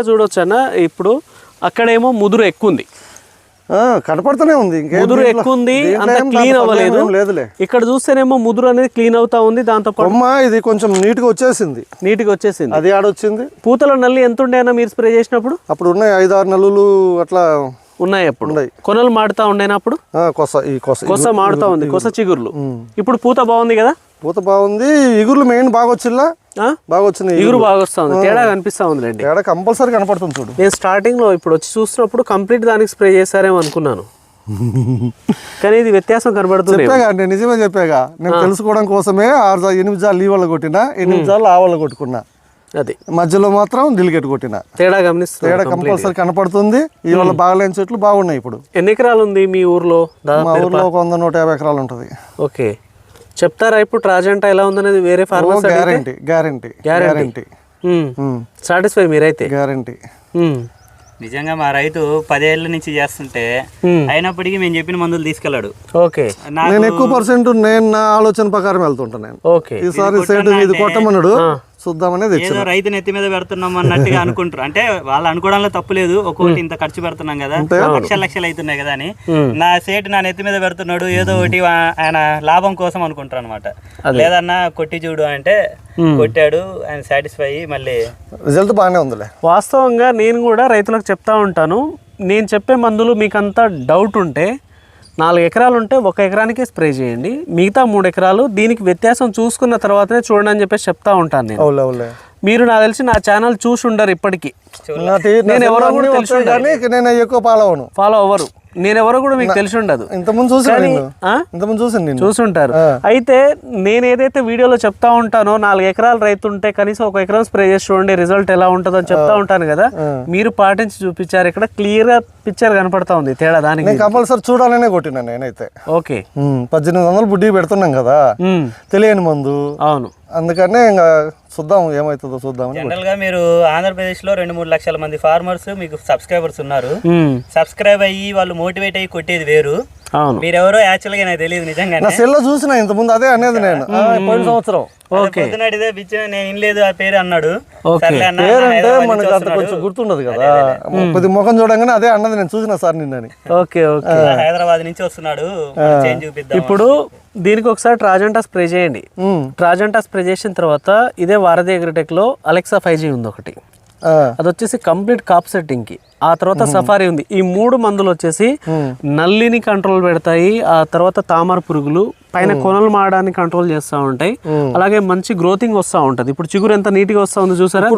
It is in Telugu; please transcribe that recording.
చూడొచ్చు అన్న. ఇప్పుడు అక్కడేమో ముదురు ఎక్కువ ఉంది, కనపడుతూనే ఉంది, ముదురు ఎక్కువ ఉంది, అంత క్లీన్ అవ్వలేదు. ఇక్కడ చూస్తేనేమో ముదురు అనేది క్లీన్ అవుతా ఉంది. దాంతో ఇది కొంచెం నీట్ గా వచ్చేసింది, అది ఆడొచ్చింది. పూతల నల్లి ఎంత ఉండే అన్న మీరు స్ప్రే చేసినప్పుడు? అప్పుడు ఉన్నాయి 5-6 నల్లులు అట్లా ఉన్నాయి. అప్పుడు కొనలు మాడుతా ఉండేనప్పుడు కొస మాడుతా ఉంది, కొస చిగుర్లు. ఇప్పుడు పూత బాగుంది కదా? పూత బాగుంది, ఇగుర్లు మెయిన్ బాగా వచ్చిల్లా, బాగా వచ్చినాయి, ఇగురు బాగా వస్తా ఉంది, తేడా కనిపిస్తా ఉంది. తేడా కంపల్సరీ కనపడుతుంది చూడు. నేను స్టార్టింగ్ లో ఇప్పుడు వచ్చి చూసినప్పుడు కంప్లీట్ దానికి స్ప్రే చేశారేమో అనుకున్నాను, కానీ ఇది వ్యత్యాసం కనబడుతుంది. చెప్పాగా, నేను నిజమే చెప్పాగా, నేను తెలుసుకోవడం కోసమే 8 జాలు ఈ వల్ల కొట్టినా, 8 జాలు ఆ వల్ల కొట్టుకున్నా. అది మధ్యలో మాత్రం డిలిగేట్ కొట్టిన, తేడా గమనిస్తుంది, తేడా కంపల్సరీ కనపడుతుంది. ఈ వల్ల బాగలేని చెట్లు బాగున్నాయి. ఇప్పుడు ఎన్ని ఎకరాలు ఉంది మీ ఊర్లో? మా ఊర్లో 100-150 ఎకరాలు ఉంటది. ఓకే, చెప్తారా ఇప్పుడు ట్రాజెంటా ఎలా ఉందనేది? వేరే ఫార్మర్స్ గ్యారంటీ సాటిస్ఫై మీరైతే? గ్యారంటీ. నిజంగా మా రైతు 10 ఏళ్ల నుంచి చేస్తుంటే అయినప్పటికీ మేము చెప్పిన మందులు తీసుకెళ్ళాడు. ఓకే, నేను ఎక్కువ పర్సెంట్ నేను నా ఆలోచన ప్రకారం వెళ్తుంటా. నేను ఈసారి సెట్ ఇది కొట్టమన్నాడు, చూద్దామనేది. ఏదో రైతు నెత్తి మీద పెడుతున్నాం అన్నట్టుగా అనుకుంటారు. అంటే వాళ్ళు అనుకోవడంలో తప్పు లేదు, ఒక్కొక్కటి ఇంత ఖర్చు పెడుతున్నాం కదా, లక్షలు అవుతున్నాయి కదా అని. నా సేటు నా నెత్తి మీద పెడుతున్నాడు, ఏదో ఒకటి ఆయన లాభం కోసం అనుకుంటారు అనమాట. లేదన్నా కొట్టి చూడు అంటే కొట్టాడు, ఆయన సాటిస్ఫై అయ్యి మళ్ళీ రిజల్ట్ బాగానే ఉందిలే. వాస్తవంగా నేను కూడా రైతులకు చెప్తా ఉంటాను, నేను చెప్పే మందులు మీకంతా డౌట్ ఉంటే 4 ఎకరాలు ఉంటే 1 ఎకరానికి స్ప్రే చేయండి, మిగతా 3 ఎకరాలు దీనికి వ్యత్యాసం చూసుకున్న తర్వాతనే చూడండి అని చెప్పేసి చెప్తా ఉంటాను నేను. మీరు నాకు తెలిసి నా ఛానల్ చూసి ఉండరు ఇప్పటికీ, నేను ఎవరో కూడా ఫాలో అవ్వరు, నేను ఎవరో కూడా మీకు తెలిసి ఉండదు, చూసుంటారు. అయితే నేను ఏదైతే వీడియోలో చెప్తా ఉంటానో 4 ఎకరాలు రైతు ఉంటే కనీసం 1 ఎకరం స్ప్రే చేసి చూడండి రిజల్ట్ ఎలా ఉంటుందో అని చెప్తా ఉంటాను కదా, మీరు పాటించి చూపించారు. ఇక్కడ క్లియర్ గా పిక్చర్ కనపడతా ఉంది తేడా. దానికి కంపల్సరీ చూడాలనే కొట్టినా నేనైతే. ఓకే, 1800 బుడ్డి పెడుతున్నాం కదా, తెలియని మందు. అవును, అందుకనే ఇంకా చూద్దాం ఏమైతుందో చూద్దాం. జనరల్ గా మీరు ఆంధ్రప్రదేశ్ లో 2-3 లక్షల మంది ఫార్మర్స్ మీకు సబ్స్క్రైబర్స్ ఉన్నారు. సబ్స్క్రైబ్ అయ్యి వాళ్ళు మోటివేట్ అయ్యి కొట్టేది వేరు, మీరెవరో యాక్చువల్ గా నాకు తెలియదు. నిజంగా నా సెల్ లో చూసిన ఇంత ముందు అదే అనేది నేను పోయిన సంవత్సరం. పొద్దునడిదే నేను ఇన్లేదు ఆ పేరు అన్నాడు. పేరంటే మనకు అంత కొంచెం గుర్తుండదు కదా, కొద్ది ముఖం చూడంగానే అదే అన్నది నేను చూసిన సార్ నిన్నని. హైదరాబాద్ నుంచి వస్తున్నాడు, చేంజ్ చూపిద్దాం. ఇప్పుడు దీనికి ఒకసారి ట్రాజెంటా స్ప్రే చేయండి. ట్రాజెంటా స్ప్రే చేసిన తర్వాత ఇదే వారధి అగ్రిటెక్ లో అలెక్సా 5G ఉంది ఒకటి, అది వచ్చేసి కంప్లీట్ కాప్ సెట్టింగ్ కి. ఆ తర్వాత సఫారీ ఉంది. ఈ 3 మందులు వచ్చేసి నల్లిని కంట్రోల్ పెడతాయి, ఆ తర్వాత తామర పురుగులు పైన కొనలు మారడానికి కంట్రోల్ చేస్తూ ఉంటాయి, అలాగే మంచి గ్రోతింగ్ వస్తూ ఉంటది. ఇప్పుడు చిగురు ఎంత నీట్ గా వస్తా ఉంది చూసారా.